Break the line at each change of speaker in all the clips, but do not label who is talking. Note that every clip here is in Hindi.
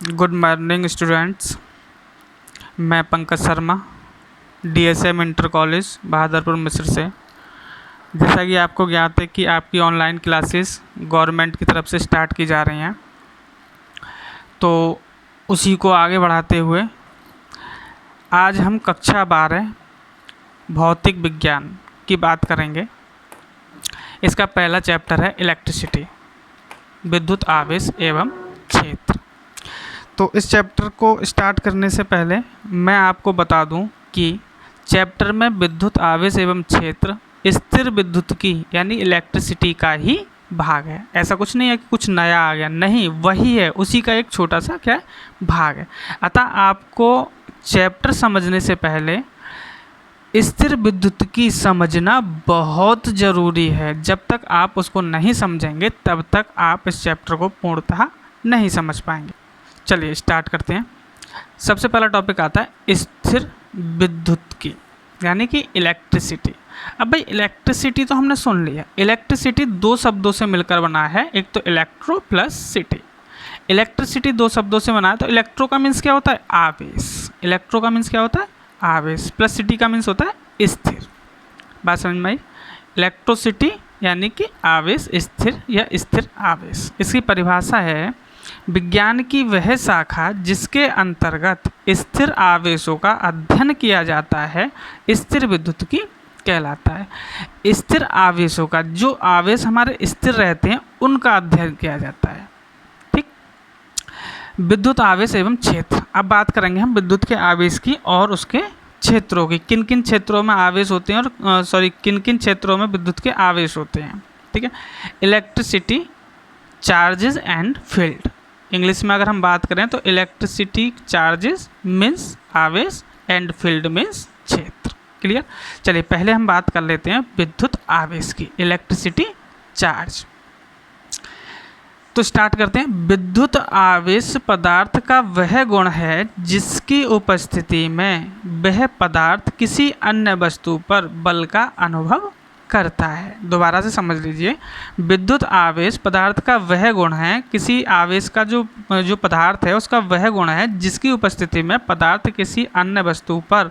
Good morning students. मैं Pankaj Sharma, DSM inter college Bahadurpur Mishra से। जैसा कि आपको ज्ञात है कि आपकी ऑनलाइन क्लासेस गवर्नमेंट की तरफ से स्टार्ट की जा रही हैं, तो उसी को आगे बढ़ाते हुए आज हम कक्षा 12 भौतिक विज्ञान की बात करेंगे। इसका पहला चैप्टर है इलेक्ट्रिसिटी, विद्युत आवेश एवं क्षेत्र। तो इस चैप्टर को स्टार्ट करने से पहले मैं आपको बता दूं कि चैप्टर में विद्युत आवेश एवं क्षेत्र स्थिर विद्युत की यानी इलेक्ट्रिसिटी का ही भाग है। ऐसा कुछ नहीं है कि कुछ नया आ गया, नहीं, वही है, उसी का एक छोटा सा क्या भाग है। अतः आपको चैप्टर समझने से पहले स्थिर विद्युत की समझना बहुत ज़रूरी है। जब तक आप उसको नहीं समझेंगे तब तक आप इस चैप्टर को पूर्णतः नहीं समझ पाएंगे। चलिए स्टार्ट करते हैं। सबसे पहला टॉपिक आता है स्थिर विद्युत की यानी कि इलेक्ट्रिसिटी। अब भाई इलेक्ट्रिसिटी तो हमने सुन लिया। इलेक्ट्रिसिटी दो शब्दों से मिलकर बना है, एक तो इलेक्ट्रो प्लस सिटी। इलेक्ट्रिसिटी दो शब्दों से बना है, तो इलेक्ट्रो का मीन्स क्या होता है? आवेश। इलेक्ट्रो का मीन्स क्या होता है? आवेश। प्लस सिटी का मीन्स होता है स्थिर। बात समझ में आई? इलेक्ट्रोसिटी यानी कि आवेश, स्थिर या स्थिर आवेश। इसकी परिभाषा है विज्ञान की वह शाखा जिसके अंतर्गत स्थिर आवेशों का अध्ययन किया जाता है स्थिर विद्युत की कहलाता है। स्थिर आवेशों का, जो आवेश हमारे स्थिर रहते हैं उनका अध्ययन किया जाता है। ठीक। विद्युत आवेश एवं क्षेत्र। अब बात करेंगे हम विद्युत के आवेश की और उसके क्षेत्रों की। किन किन क्षेत्रों में आवेश होते हैं और किन किन क्षेत्रों में विद्युत के आवेश होते हैं। ठीक है। Electricity, charges and field. English में अगर हम बात करें तो इलेक्ट्रिसिटी चार्जेस मीन्स आवेश एंड फील्ड मीन्स क्षेत्र। क्लियर। चलिए पहले हम बात कर लेते हैं विद्युत आवेश की, इलेक्ट्रिसिटी चार्ज। तो स्टार्ट करते हैं। विद्युत आवेश पदार्थ का वह गुण है जिसकी उपस्थिति में वह पदार्थ किसी अन्य वस्तु पर बल का अनुभव करता है। दोबारा से समझ लीजिए। विद्युत आवेश पदार्थ का वह गुण है, किसी आवेश का जो पदार्थ है उसका वह गुण है जिसकी उपस्थिति में पदार्थ किसी अन्य वस्तु पर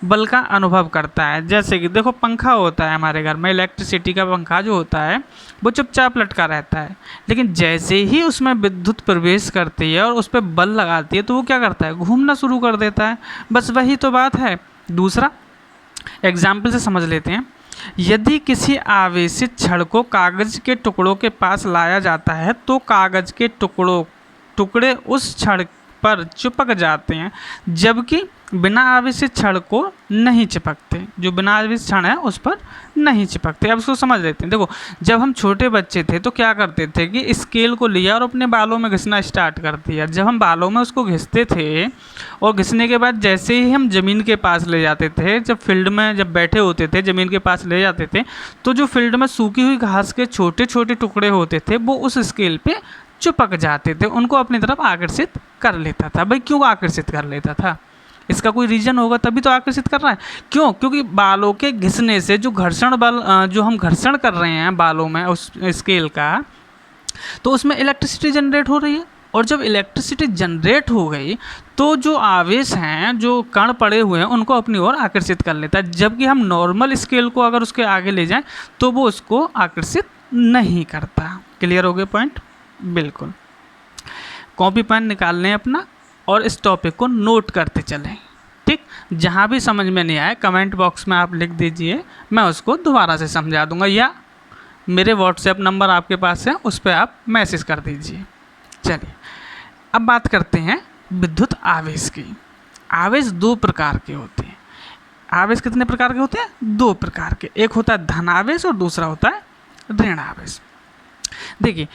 बल का अनुभव करता है। जैसे कि देखो, पंखा होता है हमारे घर में, इलेक्ट्रिसिटी का पंखा जो होता है वो चुपचाप लटका रहता है, लेकिन जैसे ही उसमें विद्युत प्रवेश करती है और उस पर बल लगाती है तो वो क्या करता है? घूमना शुरू कर देता है। बस वही तो बात है। दूसरा एग्जाम्पल से समझ लेते हैं। यदि किसी आवेशित छड़ को कागज के टुकड़ों के पास लाया जाता है तो कागज के टुकड़े उस छड़ पर चिपक जाते हैं, जबकि बिना आवेशित छड़ को नहीं चिपकते। जो बिना आवेशित छड़ है उस पर नहीं चिपकते। अब इसको समझ लेते हैं। देखो, जब हम छोटे बच्चे थे तो क्या करते थे कि स्केल को लिया और अपने बालों में घिसना स्टार्ट कर दिया। जब हम बालों में उसको घिसते थे और घिसने के बाद जैसे ही हम ज़मीन के पास ले जाते थे, जब फील्ड में जब बैठे होते थे ज़मीन के पास ले जाते थे, तो जो फील्ड में सूखी हुई घास के छोटे छोटे टुकड़े होते थे वो उस स्केल पे चिपक जाते थे, उनको अपनी तरफ आकर्षित कर लेता था। भाई क्यों आकर्षित कर लेता था? इसका कोई रीज़न होगा तभी तो आकर्षित कर रहा है। क्यों? क्योंकि बालों के घिसने से जो घर्षण बल जो हम घर्षण कर रहे हैं बालों में उस स्केल का, तो उसमें इलेक्ट्रिसिटी जनरेट हो रही है। और जब इलेक्ट्रिसिटी जनरेट हो गई तो जो आवेश हैं, जो कण पड़े हुए हैं, उनको अपनी ओर आकर्षित कर लेता है। जबकि हम नॉर्मल स्केल को अगर उसके आगे ले जाएं तो वो उसको आकर्षित नहीं करता। क्लियर हो गया पॉइंट? बिल्कुल। कॉपी पेन निकाल लें अपना और इस टॉपिक को नोट करते चलें। ठीक। जहाँ भी समझ में नहीं आए कमेंट बॉक्स में आप लिख दीजिए, मैं उसको दोबारा से समझा दूंगा, या मेरे व्हाट्सएप नंबर आपके पास है उस पर आप मैसेज कर दीजिए। चलिए अब बात करते हैं विद्युत आवेश की। आवेश दो प्रकार के होते हैं। आवेश कितने प्रकार के होते हैं? दो प्रकार के। एक होता है धन आवेश और दूसरा होता है ऋण आवेश। देखिए,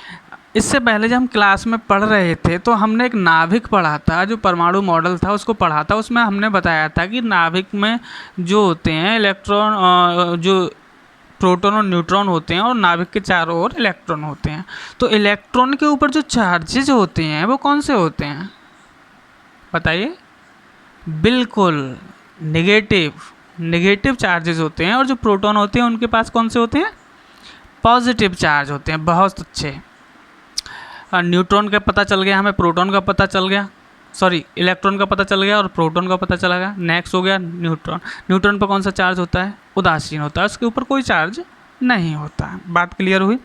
इससे पहले जब हम क्लास में पढ़ रहे थे तो हमने एक नाभिक पढ़ा था, जो परमाणु मॉडल था उसको पढ़ा था। उसमें हमने बताया था कि नाभिक में जो होते हैं इलेक्ट्रॉन, जो प्रोटॉन और न्यूट्रॉन होते हैं, और नाभिक के चारों ओर इलेक्ट्रॉन होते हैं। तो इलेक्ट्रॉन के ऊपर जो चार्जेज होते हैं वो कौन से होते हैं? बताइए। बिल्कुल, नेगेटिव चार्जेस होते हैं। और जो प्रोटॉन होते हैं उनके पास कौन से होते हैं? पॉजिटिव चार्ज होते हैं। बहुत अच्छे। न्यूट्रॉन का पता चल गया, हमें प्रोटॉन का पता चल गया, सॉरी इलेक्ट्रॉन का पता चल गया और प्रोटॉन का पता चला गया। नेक्स्ट हो गया न्यूट्रॉन। न्यूट्रॉन पर कौन सा चार्ज होता है? उदासीन होता है, उसके ऊपर कोई चार्ज नहीं होता है। बात क्लियर हुई?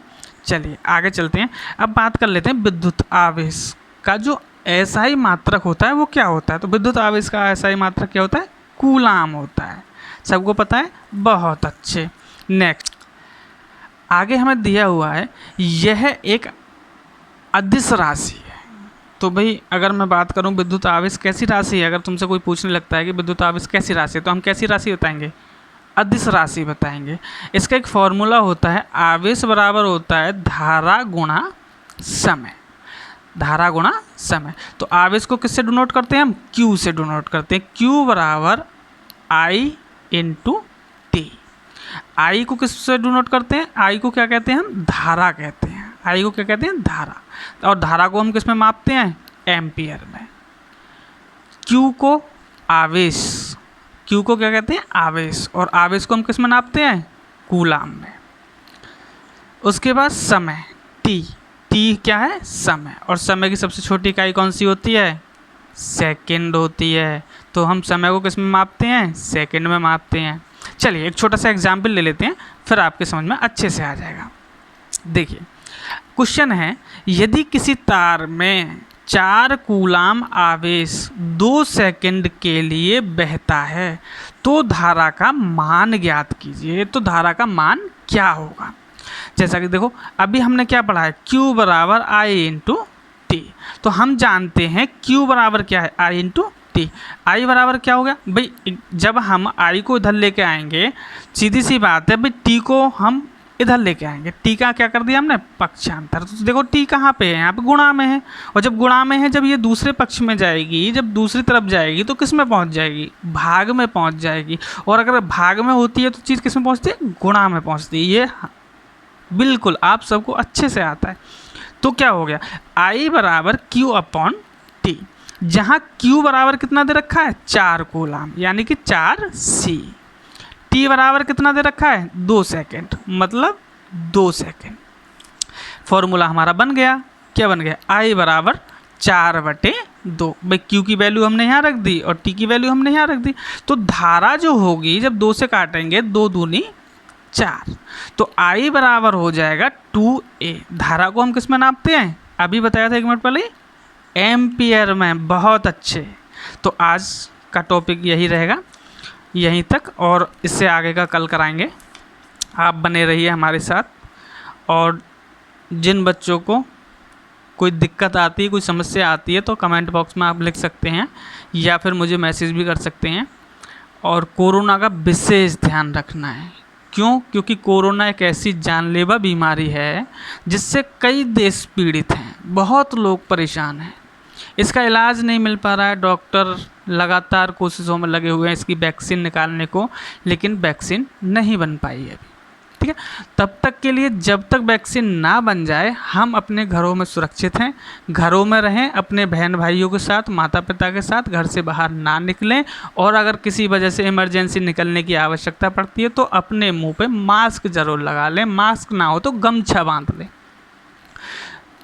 चलिए आगे चलते हैं। अब बात कर लेते हैं विद्युत आवेश का जो एसआई मात्रक होता है वो क्या होता है। तो विद्युत आवेश का एसआई मात्रक क्या होता है? कूलाम होता है। सबको पता है? बहुत अच्छे। नेक्स्ट आगे हमें दिया हुआ है, यह एक अदिश राशि है। तो भाई अगर मैं बात करूं विद्युत आवेश कैसी राशि है, अगर तुमसे कोई पूछने लगता है कि विद्युत आवेश कैसी राशि है, तो हम कैसी राशि बताएंगे? अदिश राशि बताएंगे। इसका एक फॉर्मूला होता है, आवेश बराबर होता है धारा गुणा समय। धारा गुणा समय। तो आवेश को किससे डिनोट करते हैं हम? Q से डिनोट करते हैं। Q बराबर I इंटू टी। आई को किससे डिनोट करते हैं? आई को क्या कहते हैं हम? धारा कहते हैं। आई को क्या कहते हैं? धारा। और धारा को हम किस में मापते हैं? एम्पियर में। Q को आवेश, Q को क्या कहते हैं? आवेश। और आवेश को हम किस में नापते हैं? कूलाम में। उसके बाद समय T। T क्या है? समय। और समय की सबसे छोटी इकाई कौन सी होती है? सेकंड होती है। तो हम समय को किस में मापते हैं? सेकंड में मापते हैं। चलिए एक छोटा सा एग्जाम्पल ले लेते हैं, फिर आपके समझ में अच्छे से आ जाएगा। देखिए क्वेश्चन है, यदि किसी तार में 4 कूलाम आवेश 2 सेकंड के लिए बहता है तो धारा का मान ज्ञात कीजिए। तो धारा का मान क्या होगा? जैसा कि देखो अभी हमने क्या पढ़ा है, Q बराबर I इंटू टी। तो हम जानते हैं Q बराबर क्या है? I into T. I बराबर क्या हो गया भाई? जब हम I को इधर लेके आएंगे, सीधी सी बात है भाई, T को हम इधर लेके आएंगे। T का क्या कर दिया हमने? पक्षांतर। तो देखो T कहाँ पे है? यहाँ पे गुणा में है। और जब गुणा में है, जब ये दूसरे पक्ष में जाएगी, जब दूसरी तरफ जाएगी तो किस में पहुँच जाएगी? भाग में पहुँच जाएगी। और अगर भाग में होती है तो चीज़ किस में पहुँचती है? गुणा में पहुँचती है। ये बिल्कुल आप सबको अच्छे से आता है। तो क्या हो गया? I बराबर Q अपॉन टी। जहाँ Q बराबर कितना दे रखा है? 4 कूलाम, यानी कि 4C। T बराबर कितना दे रखा है? 2 सेकेंड, मतलब 2 सेकेंड। फॉर्मूला हमारा बन गया। क्या बन गया? I बराबर 4/2। भाई Q की वैल्यू हमने यहाँ रख दी और T की वैल्यू हमने यहाँ रख दी। तो धारा जो होगी, जब 2 से काटेंगे, 2 दूनी 4, तो I बराबर हो जाएगा 2A। धारा को हम किस में नापते हैं? अभी बताया था 1 मिनट पहले, एम्पियर में। बहुत अच्छे। तो आज का टॉपिक यही रहेगा, यहीं तक, और इससे आगे का कल कराएंगे। आप बने रहिए हमारे साथ। और जिन बच्चों को कोई दिक्कत आती है, कोई समस्या आती है, तो कमेंट बॉक्स में आप लिख सकते हैं या फिर मुझे मैसेज भी कर सकते हैं। और कोरोना का विशेष ध्यान रखना है। क्यों? क्योंकि कोरोना एक ऐसी जानलेवा बीमारी है जिससे कई देश पीड़ित हैं, बहुत लोग परेशान हैं। इसका इलाज नहीं मिल पा रहा है। डॉक्टर लगातार कोशिशों में लगे हुए हैं इसकी वैक्सीन निकालने को, लेकिन वैक्सीन नहीं बन पाई है अभी। ठीक है, तब तक के लिए, जब तक वैक्सीन ना बन जाए, हम अपने घरों में सुरक्षित हैं। घरों में रहें, अपने बहन भाइयों के साथ, माता पिता के साथ, घर से बाहर ना निकलें। और अगर किसी वजह से इमरजेंसी निकलने की आवश्यकता पड़ती है तो अपने मुंह पे मास्क ज़रूर लगा लें। मास्क ना हो तो गमछा बांध लें।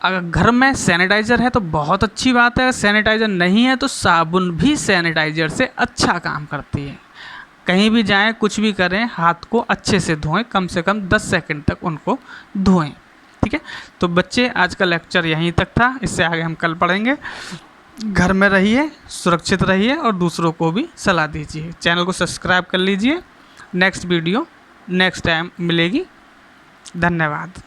अगर घर में सैनिटाइज़र है तो बहुत अच्छी बात है। सैनिटाइज़र नहीं है तो साबुन भी सैनिटाइज़र से अच्छा काम करती है। कहीं भी जाएं, कुछ भी करें, हाथ को अच्छे से धोएं, कम से कम 10 सेकंड तक उनको धोएं। ठीक है, तो बच्चे आज का लेक्चर यहीं तक था। इससे आगे हम कल पढ़ेंगे। घर में रहिए, सुरक्षित रहिए और दूसरों को भी सलाह दीजिए। चैनल को सब्सक्राइब कर लीजिए। नेक्स्ट वीडियो नेक्स्ट टाइम मिलेगी। धन्यवाद।